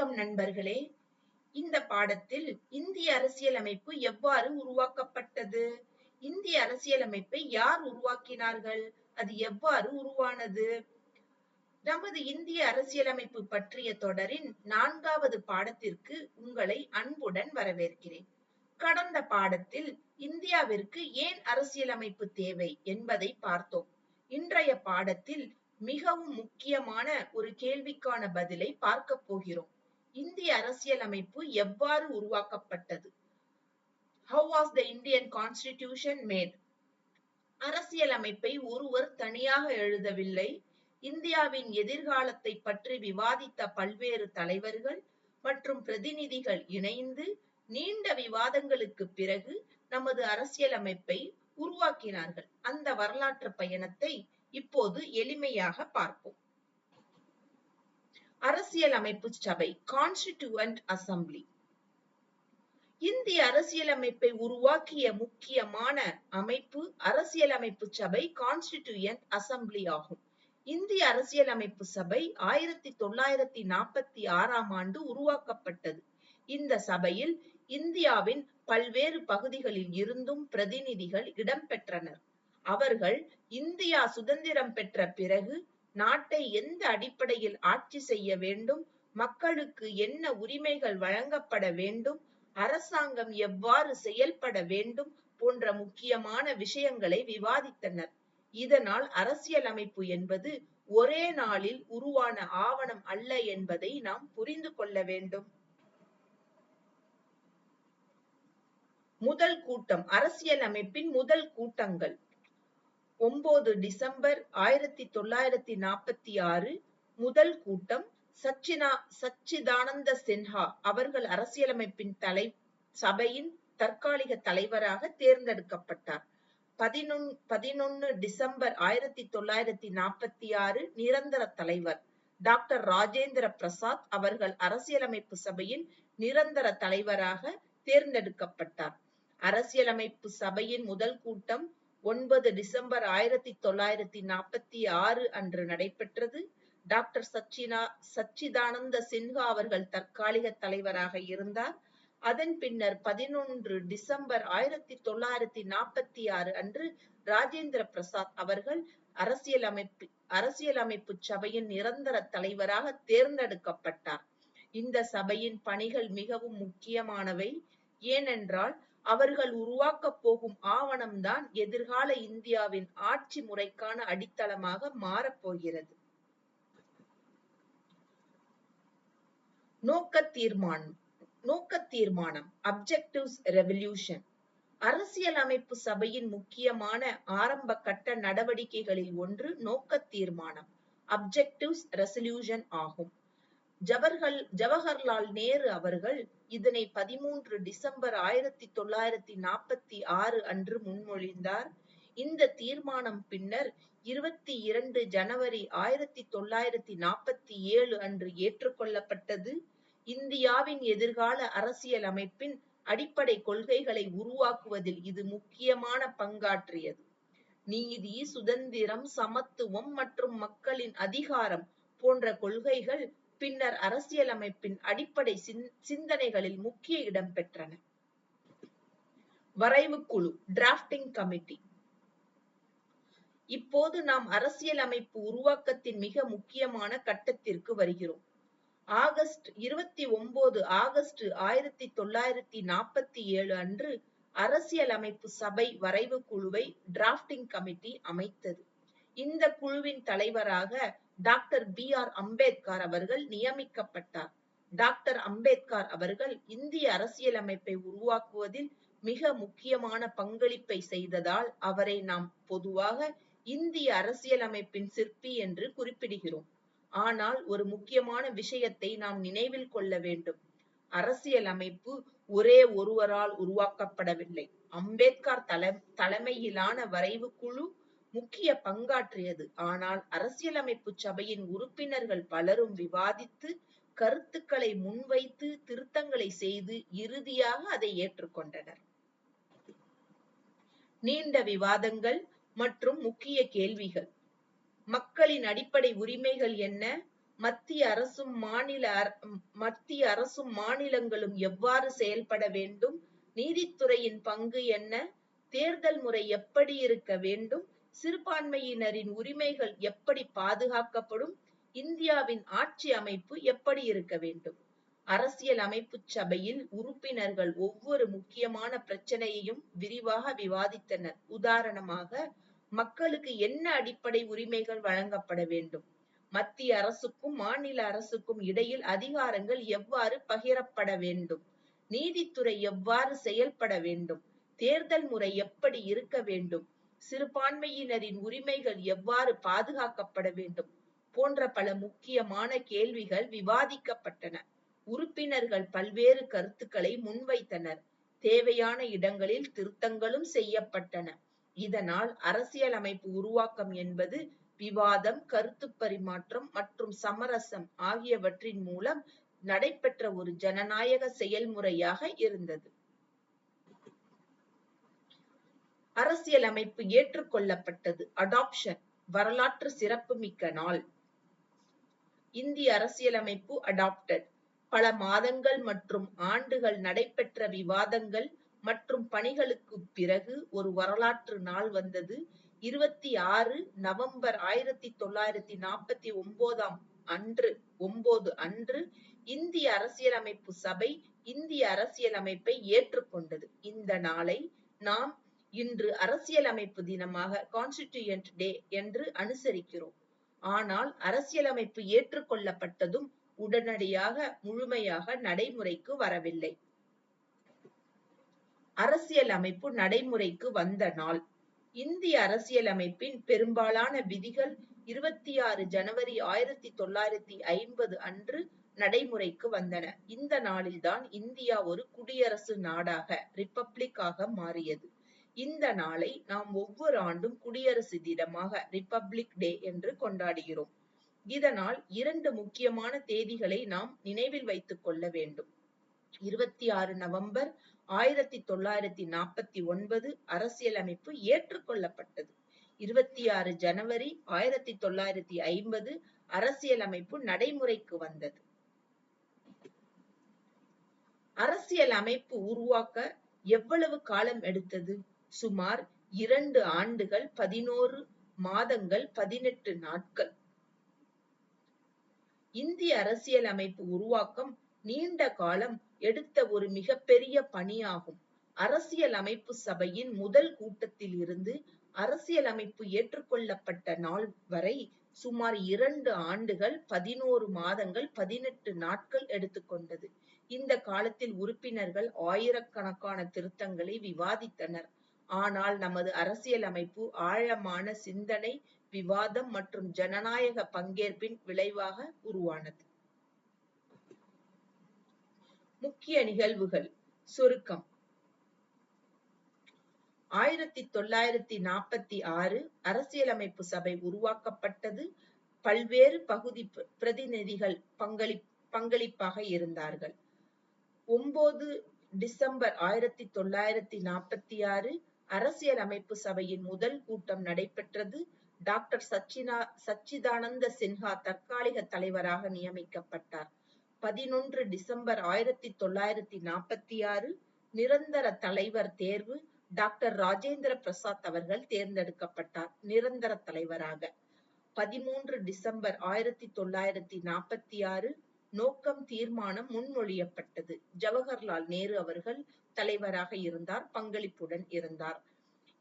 வணக்கம் நண்பர்களே. இந்த பாடத்தில் இந்திய அரசியலமைப்பு எவ்வாறு உருவாக்கப்பட்டது? இந்திய அரசியலமைப்பை யார் உருவாக்கினார்கள்? அது எவ்வாறு உருவானது? நமது இந்திய அரசியலமைப்பு பற்றிய தொடரின் 4வது பாடத்திற்கு உங்களை அன்புடன் வரவேற்கிறேன். கடந்த பாடத்தில் இந்தியாவிற்கு ஏன் அரசியலமைப்பு தேவை என்பதை பார்த்தோம். இன்றைய பாடத்தில் மிகவும் முக்கியமான ஒரு கேள்விக்கான பதிலை பார்க்க போகிறோம். இந்திய அரசியலமைப்பு எவ்வாறு உருவாக்கப்பட்டது? How was the Indian Constitution made? அரசியலமைப்பை ஒருவர் தனியாக எழுதவில்லை. இந்தியாவின் எதிர்காலத்தை பற்றி விவாதித்த பல்வேறு தலைவர்கள் மற்றும் பிரதிநிதிகள் இணைந்து நீண்ட விவாதங்களுக்கு பிறகு நமது அரசியலமைப்பை உருவாக்கினார்கள். அந்த வரலாற்று பயணத்தை இப்போது எளிமையாக பார்ப்போம். அரசியலமைப்பு சபை, கான்ஸ்டிடியூவன்ட் அசெம்பிளி. இந்திய அரசியலமைப்பை உருவாக்கிய முக்கியமான அமைப்பு அரசியலமைப்பு சபை, கான்ஸ்டிடியூயன்ட் அசெம்பிளி ஆகும். இந்திய அரசியலமைப்பு சபை 1946ஆம் ஆண்டு உருவாக்கப்பட்டது. இந்த சபையில் இந்தியாவின் பல்வேறு பகுதிகளில் இருந்தும் பிரதிநிதிகள் இடம்பெற்றனர். அவர்கள் இந்தியா சுதந்திரம் பெற்ற பிறகு நாட்டை எந்த அடிப்படையில் ஆட்சி செய்ய வேண்டும், மக்களுக்கு என்ன உரிமைகள் வழங்கப்பட வேண்டும், அரசாங்கம் எவ்வாறு செயல்பட வேண்டும் போன்ற முக்கியமான விஷயங்களை விவாதித்தனர். இதனால் அரசியலமைப்பு என்பது ஒரே நாளில் உருவான ஆவணம் அல்ல என்பதை நாம் புரிந்து கொள்ள வேண்டும். முதல் கூட்டம், அரசியலமைப்பின் முதல் கூட்டங்கள் 9 டிசம்பர் 1946 முதல் கூட்டம். சச்சிதானந்த சின்ஹா அவர்கள் அரசியலமைப்பின் சபையின் தற்காலிக தலைவராக தேர்ந்தெடுக்கப்பட்டார். 11 டிசம்பர் 1946 நிரந்தர தலைவர் டாக்டர் ராஜேந்திர பிரசாத் அவர்கள் அரசியலமைப்பு சபையின் நிரந்தர தலைவராக தேர்ந்தெடுக்கப்பட்டார். அரசியலமைப்பு சபையின் முதல் கூட்டம் 9 டிசம்பர் 1946 அன்று நடைபெற்றது. டாக்டர் சச்சிதானந்த சின்ஹா அவர்கள் தற்காலிக தலைவராக இருந்தார். அதன் பின்னர் 11 டிசம்பர் 1946 அன்று ராஜேந்திர பிரசாத் அவர்கள் அரசியலமைப்பு சபையின் நிரந்தர தலைவராக தேர்ந்தெடுக்கப்பட்டார். இந்த சபையின் பணிகள் மிகவும் முக்கியமானவை. ஏனென்றால் அவர்கள் உருவாக்கப் போகும் ஆவணம்தான் எதிர்கால இந்தியாவின் ஆட்சி முறைக்கான அடித்தளமாக மாறப்போகிறது. நோக்க தீர்மானம் அப்ஜெக்டிவ்ஸ் ரெவல்யூஷன். அரசியலமைப்பு சபையின் முக்கியமான ஆரம்ப கட்ட நடவடிக்கைகளில் ஒன்று நோக்க தீர்மானம் அப்ஜெக்டிவ்ஸ் ரெசல்யூஷன் ஆகும். ஜவஹர்லால் நேரு அவர்கள் இதனை 13 டிசம்பர் 1946 அன்று முன்மொழிந்தார். இந்த தீர்மானம் பின்னர் 22 ஜனவரி 1947 அன்று ஏற்றுக்கொள்ளப்பட்டது. இந்தியாவின் எதிர்கால அரசியலமைப்பின் அடிப்படை கொள்கைகளை உருவாக்குவதில் இது முக்கியமான பங்காற்றியது. நீதி, சுதந்திரம், சமத்துவம் மற்றும் மக்களின் அதிகாரம் போன்ற கொள்கைகள் பின்னர் அரசியலமைப்பின் அடிப்படை சிந்தனைகளில் முக்கிய இடம் பெற்றன. வரைவு குழு, டிராஃப்டிங் கமிட்டி. இப்போது நாம் அரசியலமைப்பு உருவாக்கத்தின் மிக முக்கியமான கட்டத்திற்கு வருகிறோம். 29 ஆகஸ்ட் 1947 அன்று அரசியலமைப்பு சபை வரைவு குழுவை டிராஃப்டிங் கமிட்டி அமைத்தது. இந்த குழுவின் தலைவராக டாக்டர் B.R. அம்பேத்கர் அவர்கள் நியமிக்கப்பட்டார். டாக்டர் அம்பேத்கர் அவர்கள் இந்திய அரசியலமைப்பை உருவாக்குவதில் மிக முக்கியமான பங்களிப்பை செய்ததால் அவரை நாம் பொதுவாக இந்திய அரசியலமைப்பின் சிற்பி என்று குறிப்பிடுகிறோம். ஆனால் ஒரு முக்கியமான விஷயத்தை நாம் நினைவில் கொள்ள வேண்டும். அரசியலமைப்பு ஒரே ஒருவரால் உருவாக்கப்படவில்லை. அம்பேத்கர் தலைமையிலான வரைவு குழு முக்கிய பங்காற்றியது. ஆனால் அரசியலமைப்பு சபையின் உறுப்பினர்கள் பலரும் விவாதித்து, கருத்துக்களை முன்வைத்து, திருத்தங்களை செய்து இறுதியாக அதை ஏற்றுக்கொண்டனர். நீண்ட விவாதங்கள் மற்றும் முக்கிய கேள்விகள். மக்களின் அடிப்படை உரிமைகள் என்ன? மத்திய அரசும் மாநிலங்களும் எவ்வாறு செயல்பட வேண்டும், நீதித்துறையின் பங்கு என்ன, தேர்தல் முறை எப்படி இருக்க வேண்டும், சிறுபான்மையினரின் உரிமைகள் எப்படி பாதுகாக்கப்படும், இந்தியாவின் ஆட்சி அமைப்பு எப்படி இருக்க வேண்டும். அரசியல் அமைப்பு சபையில் உறுப்பினர்கள் ஒவ்வொரு முக்கியமான பிரச்சனையையும் விரிவாக விவாதித்தனர். உதாரணமாக, மக்களுக்கு என்ன அடிப்படை உரிமைகள் வழங்கப்பட வேண்டும், மத்திய அரசுக்கும் மாநில அரசுக்கும் இடையில் அதிகாரங்கள் எவ்வாறு பகிரப்பட வேண்டும், நீதித்துறை எவ்வாறு செயல்பட வேண்டும், தேர்தல் முறை எப்படி இருக்க வேண்டும், சிறுபான்மையினரின் உரிமைகள் எவ்வாறு பாதுகாக்கப்பட வேண்டும் போன்ற பல முக்கியமான கேள்விகள் விவாதிக்கப்பட்டன. உறுப்பினர்கள் பல்வேறு கருத்துக்களை முன்வைத்தனர். தேவையான இடங்களில் திருத்தங்களும் செய்யப்பட்டன. இதனால் அரசியலமைப்பு உருவாக்கம் என்பது விவாதம், கருத்து பரிமாற்றம் மற்றும் சமரசம் ஆகியவற்றின் மூலம் நடைபெற்ற ஒரு ஜனநாயக செயல்முறையாக இருந்தது. அரசியலமைப்பு ஏற்றுக்கொள்ளப்பட்டது. அடாப்ஷன். வரலாற்று சிறப்புமிக்க நாள். இந்திய அரசியலமைப்பு அடாப்டட். பல மாதங்கள் மற்றும் ஆண்டுகள் நடைபெற்ற விவாதங்கள் மற்றும் பணிகளுக்கு பிறகு ஒரு வரலாற்று நாள் வந்தது. 26 நவம்பர் 1949 அன்று இந்திய அரசியலமைப்பு சபை இந்திய அரசியலமைப்பை ஏற்றுக்கொண்டது. இந்த நாளை நாம் இன்று அரசியலமைப்பு தினமாக கான்ஸ்டிடியூயன்ட் டே என்று அனுசரிக்கிறோம். ஆனால் அரசியலமைப்பு ஏற்றுக்கொள்ளப்பட்டதும் உடனடியாக முழுமையாக நடைமுறைக்கு வரவில்லை. அரசியலமைப்பு நடைமுறைக்கு வந்த நாள். இந்திய அரசியலமைப்பின் பெரும்பாலான விதிகள் 26 ஜனவரி 1950 அன்று நடைமுறைக்கு வந்தன. இந்த நாளில்தான் இந்தியா ஒரு குடியரசு நாடாக ரிப்பப்ளிக்காக மாறியது. இந்த நாளை நாம் ஒவ்வொரு ஆண்டும் குடியரசு தினமாக ரிப்பப்ளிக் டே என்று கொண்டாடுகிறோம். இதனால் 2 முக்கியமான தேதிகளை நாம் நினைவில் வைத்துக் கொள்ள வேண்டும். 26 நவம்பர் 1949 அரசியலமைப்பு ஏற்றுக்கொள்ளப்பட்டது. 26 ஜனவரி 1950 அரசியலமைப்பு நடைமுறைக்கு வந்தது. அரசியலமைப்பு உருவாக்க எவ்வளவு காலம் எடுத்தது? சுமார் 2 ஆண்டுகள் 11 மாதங்கள் 18 நாட்கள். இந்திய அரசியலமைப்பு உருவாக்கம் நீண்ட காலம் எடுத்த ஒரு மிகப்பெரிய பணியாகும். அரசியலமைப்பு சபையின் முதல் கூட்டத்தில் இருந்து அரசியலமைப்பு ஏற்றுக்கொள்ளப்பட்ட நாள் வரை சுமார் 2 ஆண்டுகள் 11 மாதங்கள் 18 நாட்கள் எடுத்துக்கொண்டது. இந்த காலத்தில் உறுப்பினர்கள் ஆயிரக்கணக்கான திருத்தங்களை விவாதித்தனர். ஆனால் நமது அரசியலமைப்பு ஆழமான சிந்தனை, விவாதம் மற்றும் ஜனநாயக பங்கேற்பின் விளைவாக உருவானது. முக்கிய நிகழ்வுகள் சுருக்கம். 1946 அரசியலமைப்பு சபை உருவாக்கப்பட்டது. பல்வேறு பகுதி பிரதிநிதிகள் பங்களிப்பாக இருந்தார்கள். 9 டிசம்பர் 1946 அரசியலமைப்பு சபையின் முதல் கூட்டம் நடைபெற்றது. டாக்டர் சச்சிதானந்த சின்ஹா தற்காலிக தலைவராக நியமிக்கப்பட்டார். 11 டிசம்பர் 1946 நிரந்தர தலைவர் தேர்வு. டாக்டர் ராஜேந்திர பிரசாத் அவர்கள் தேர்ந்தெடுக்கப்பட்டார் நிரந்தர தலைவராக. 13 டிசம்பர் 1946 நோக்கம் தீர்மானம் முன்மொழியப்பட்டது. ஜவஹர்லால் நேரு அவர்கள் தலைவராக இருந்தார், பங்களிப்புடன் இருந்தார்.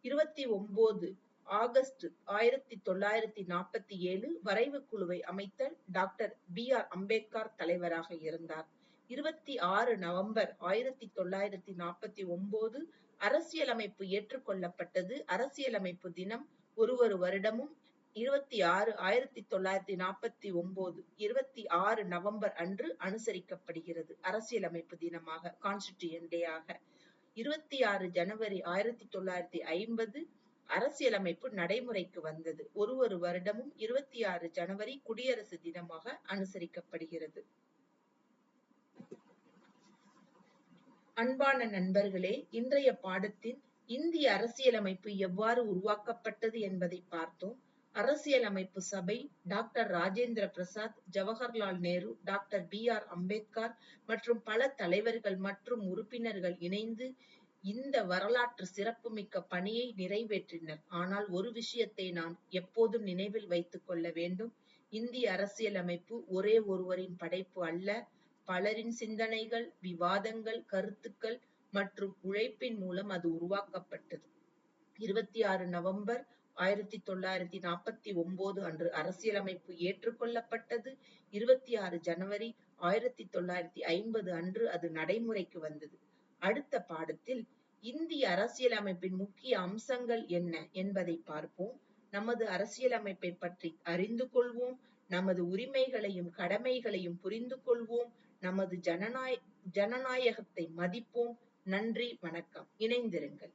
29 ஆகஸ்ட் 1947 வரைவு குழுவை அமைத்தல். Doctor B.R. அம்பேத்கர் தலைவராக இருந்தார். 26 நவம்பர் 1949 அரசியலமைப்பு ஏற்றுக்கொள்ளப்பட்டது. அரசியலமைப்பு தினம் ஒரு வருடமும் 1949 26 நவம்பர் அன்று அனுசரிக்கப்படுகிறது அரசியலமைப்பு தினமாக, கான்ஸ்டிடியூயன்ட் டேயாக. 26 ஜனவரி 1950 அரசியலமைப்பு நடைமுறைக்கு வந்தது. ஒரு வருடமும் 26 ஜனவரி குடியரசு தினமாக அனுசரிக்கப்படுகிறது. அன்பான நண்பர்களே, இன்றைய பாடத்தில் இந்திய அரசியலமைப்பு எவ்வாறு உருவாக்கப்பட்டது என்பதை பார்த்தோம். அரசியலமைப்பு சபை doctor Rajendra Prasad, Jawaharlal Nehru, doctor B.R.. Ambedkar மற்றும் பல தலைவர்கள் மற்றும் உறுப்பினர்கள் இணைந்து இந்த வரலாற்று சிறப்புமிக்க பணியை நிறைவேற்றினர். ஆனால் ஒரு விஷயத்தை நாம் எப்போதும் நினைவில் வைத்துக் கொள்ள வேண்டும். இந்திய அரசியலமைப்பு ஒரே ஒருவரின் படைப்பு அல்ல. பலரின் சிந்தனைகள், விவாதங்கள், கருத்துக்கள் மற்றும் உழைப்பின் மூலம் அது உருவாக்கப்பட்டது. 26 நவம்பர் 1949 அன்று அரசியலமைப்பு ஏற்றுக்கொள்ளப்பட்டது. 26 ஜனவரி 1950 அன்று அது நடைமுறைக்கு வந்தது. அடுத்த பாடத்தில் இந்திய அரசியலமைப்பின் முக்கிய அம்சங்கள் என்ன என்பதை பார்ப்போம். நமது அரசியலமைப்பை பற்றி அறிந்து கொள்வோம். நமது உரிமைகளையும் கடமைகளையும் புரிந்து கொள்வோம். நமது ஜனநாயகத்தை மதிப்போம். நன்றி, வணக்கம். இணைந்திருங்கள்.